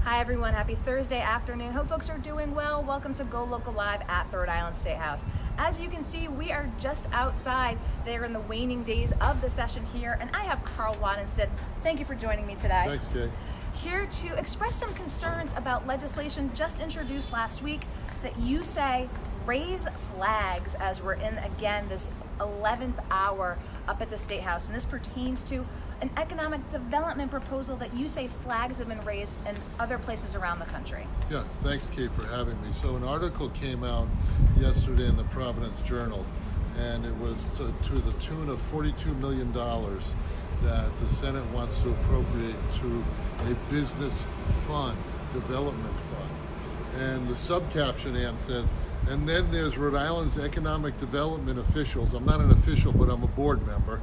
Hi everyone, happy Thursday afternoon. Hope folks are doing well. Welcome to Go Local Live at Rhode Island State House. As you can see, we are just outside there in the waning days of the session here, and I have Carl Wadensten. Thank you for joining me today. Thanks, Kay. Here to express some concerns about legislation just introduced last week that you say raise flags as we're in, again, this 11th hour up at the State House. And this pertains to an economic development proposal that you say flags have been raised in other places around the country. Yes, thanks, Kate, for having me. So an article came out yesterday in the Providence Journal, and it was to the tune of $42 million that the Senate wants to appropriate to a business fund, development fund. And the subcaption, Ann, says, and then there's Rhode Island's economic development officials, I'm not an official, but I'm a board member,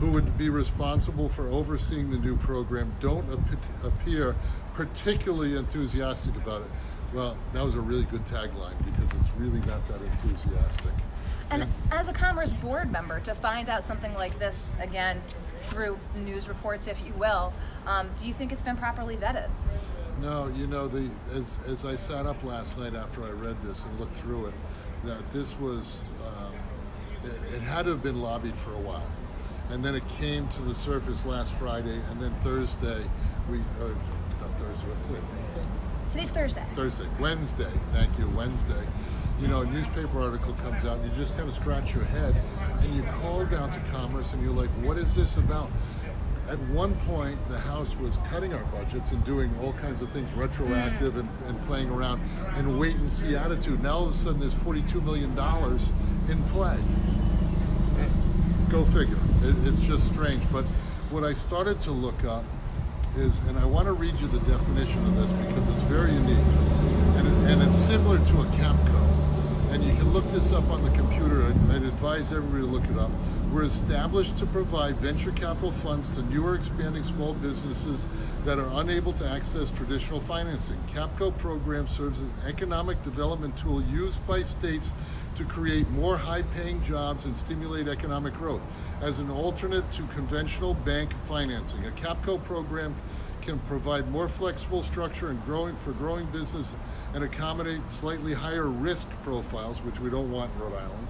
who would be responsible for overseeing the new program, don't appear particularly enthusiastic about it. Well, that was a really good tagline because it's really not that enthusiastic. And as a Commerce board member, to find out something like this, again, through news reports, if you will, do you think it's been properly vetted? No, you know, as I sat up last night after I read this and looked through it, that this was, it had to have been lobbied for a while. And then it came to the surface last Friday, and then Thursday, not Thursday, what's it? Today's Thursday. Wednesday, thank you, Wednesday. You know, a newspaper article comes out and you just kind of scratch your head and you call down to Commerce and you're like, what is this about? At one point, the House was cutting our budgets and doing all kinds of things retroactive and playing around and wait and see attitude. Now all of a sudden there's $42 million in play. Go figure. It's just strange. But what I started to look up is, and I want to read you the definition of this because it's very unique, and it's similar to a CAPCO. And you can look this up on the computer. I'd advise everybody to look it up. We're established to provide venture capital funds to newer, expanding small businesses that are unable to access traditional financing. CAPCO program serves as an economic development tool used by states to create more high-paying jobs and stimulate economic growth. As an alternate to conventional bank financing, a CAPCO program can provide more flexible structure and growing business and accommodate slightly higher risk profiles, which we don't want in Rhode Island.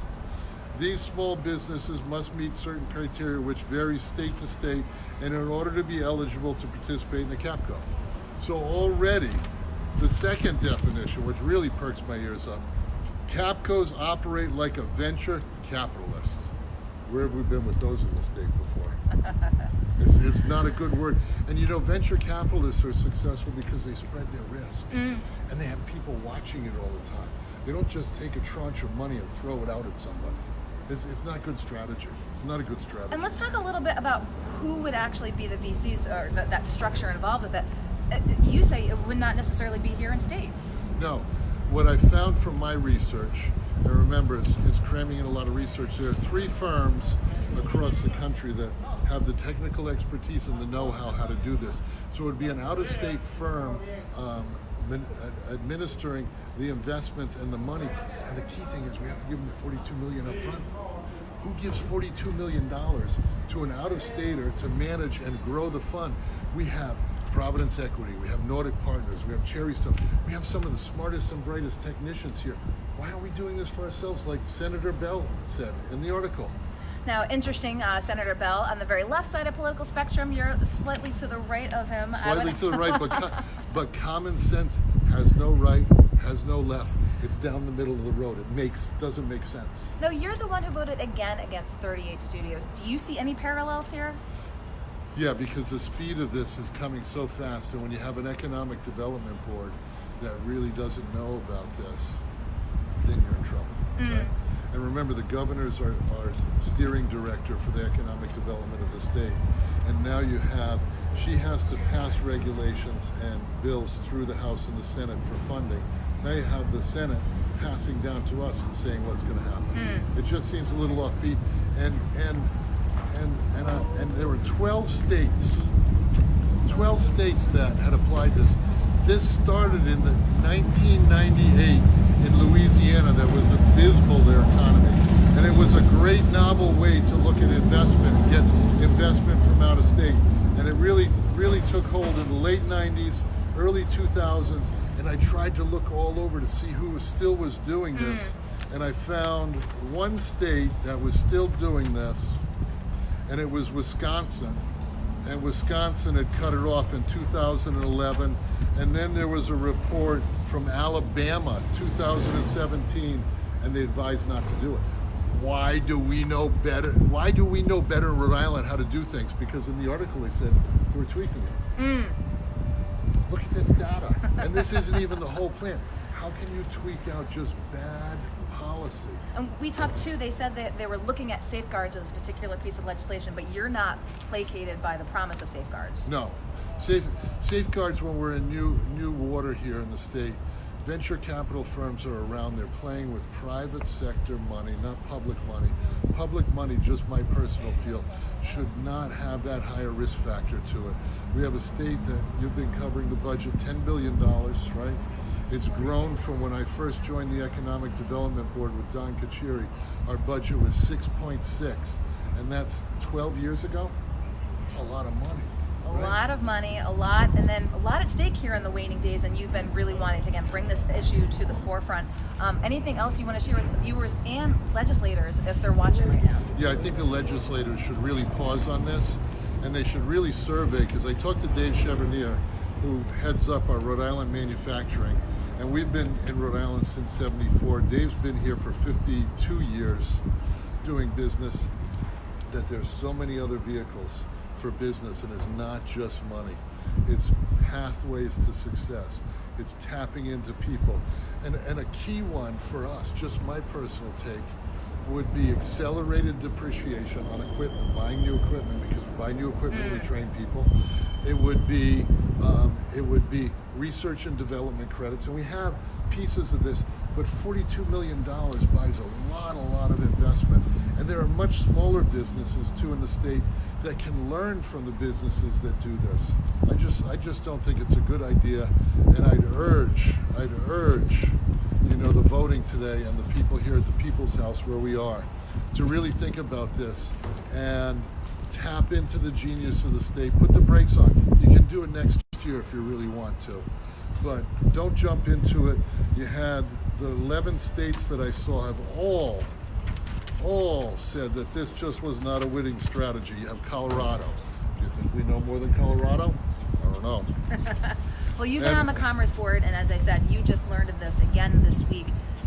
These small businesses must meet certain criteria which vary state to state, and in order to be eligible to participate in the CAPCO. So already, the second definition, which really perks my ears up, CAPCOs operate like a venture capitalist. Where have we been with those in the state before? It's not a good word. And you know, venture capitalists are successful because they spread their risk. And they have people watching it all the time. They don't just take a tranche of money and throw it out at somebody. It's not good strategy. It's not a good strategy. And let's talk a little bit about who would actually be the VCs or that structure involved with it. You say it would not necessarily be here in state. No. What I found from my research, and remember, it's cramming in a lot of research, there are 3 firms across the country that have the technical expertise and the know-how to do this. So it would be an out-of-state firm administering the investments and the money. And the key thing is we have to give them the $42 million up front. Who gives $42 million to an out-of-stater to manage and grow the fund? We have Providence Equity, we have Nordic Partners, we have Cherrystone. We have some of the smartest and brightest technicians here. Why are we doing this for ourselves, like Senator Bell said in the article? Now, interesting, Senator Bell, on the very left side of political spectrum, you're slightly to the right of him. Slightly to the right, but common sense has no right, has no left. It's down the middle of the road. It doesn't make sense. No, you're the one who voted again against 38 studios. Do you see any parallels here? Yeah, because the speed of this is coming so fast, and when you have an economic development board that really doesn't know about this, then you're in trouble. Right? And remember, the governors are steering director for the economic development of the state. And now she has to pass regulations and bills through the House and the Senate for funding. Now you have the Senate passing down to us and saying what's going to happen. It just seems a little offbeat. And there were 12 states that had applied this. This started in 1998 in Louisiana. That was abysmal, their economy. And it was a great novel way to look at investment and get investment from out of state. And it really took hold in the late 90s, early 2000s, and I tried to look all over to see who still was doing this, and I found one state that was still doing this, and it was Wisconsin. And Wisconsin had cut it off in 2011, and then there was a report from Alabama, 2017, and they advised not to do it. Why do we know better? Why do we know better in Rhode Island how to do things? Because in the article they said we're tweaking it. Look at this data, and this isn't even the whole plan. How can you tweak out just bad policy? And we talked too, they said that they were looking at safeguards with this particular piece of legislation, but you're not placated by the promise of safeguards. No. Safeguards when we're in new water here in the state. Venture capital firms are around. They're playing with private sector money, not public money. Public money, just my personal feel, should not have that higher risk factor to it. We have a state that you've been covering the budget, $10 billion, right? It's grown from when I first joined the Economic Development Board with Don Kachiri. Our budget was 6.6, and that's 12 years ago. It's a lot of money. A lot of money, a lot, and then a lot at stake here in the waning days, and you've been really wanting to, again, bring this issue to the forefront. Anything else you want to share with viewers and legislators if they're watching right now? Yeah, I think the legislators should really pause on this, and they should really survey, because I talked to Dave Chevernier, who heads up our Rhode Island manufacturing, and we've been in Rhode Island since '74. Dave's been here for 52 years doing business, that there's so many other vehicles for business, and it's not just money. It's pathways to success. It's tapping into people. And a key one for us, just my personal take, would be accelerated depreciation on equipment, buying new equipment, because we buy new equipment, we train people. It would be research and development credits, and we have pieces of this, but $42 million buys a lot of investment. And there are much smaller businesses too in the state that can learn from the businesses that do this. I just don't think it's a good idea, and I'd urge, the voting today and the people here at the People's House where we are, to really think about this and tap into the genius of the state. Put the brakes on. You can do it next year if you really want to, but don't jump into it. You had the 11 states that I saw have all said that this just was not a winning strategy. You have Colorado. Do you think we know more than Colorado? I don't know. Well, you've been on the Commerce Board, and as I said, you just learned of this again this week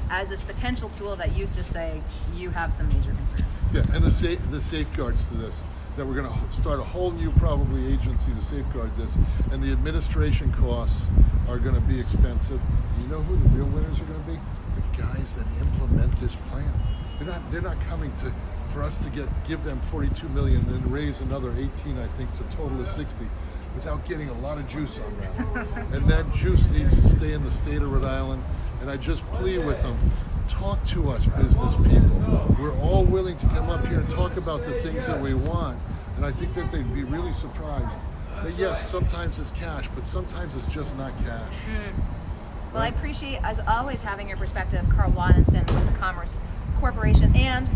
as this potential tool that you just say you have some major concerns. Yeah, and the safeguards to this, that we're going to start a whole new probably agency to safeguard this, and the administration costs are going to be expensive. You know who the real winners are going to be? The guys that implement this plan. They're not coming for us to give them 42 million and then raise another 18, I think, to total of 60, without getting a lot of juice on that. And that juice needs to stay in the state of Rhode Island. And I just plead with them, talk to us, business people. We're all willing to come up here and talk about the things that we want. And I think that they'd be really surprised that yes, sometimes it's cash, but sometimes it's just not cash. Well, I appreciate, as always, having your perspective, Carl Wadensten with the Commerce Corporation and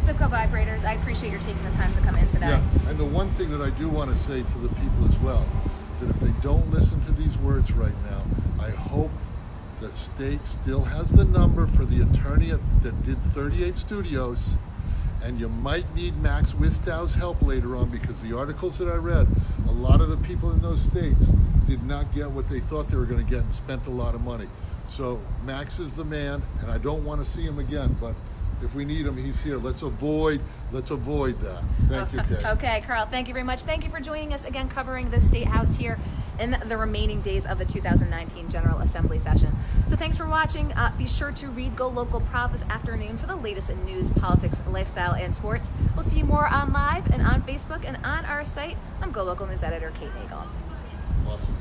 the Co-Vibrators. I appreciate your taking the time to come in today. Yeah, and the one thing that I do want to say to the people as well, that if they don't listen to these words right now, I hope the state still has the number for the attorney that did 38 studios, and you might need Max Wistow's help later on, because the articles that I read, a lot of the people in those states did not get what they thought they were going to get and spent a lot of money. So Max is the man, and I don't want to see him again, but if we need him, he's here. Let's avoid that. Thank you, Kay. Okay, Carl, thank you very much. Thank you for joining us again, covering the State House here in the remaining days of the 2019 General Assembly session. So thanks for watching. Be sure to read Go Local Proud this afternoon for the latest in news, politics, lifestyle, and sports. We'll see you more on live and on Facebook and on our site. I'm Go Local News Editor Kate Nagel. Awesome.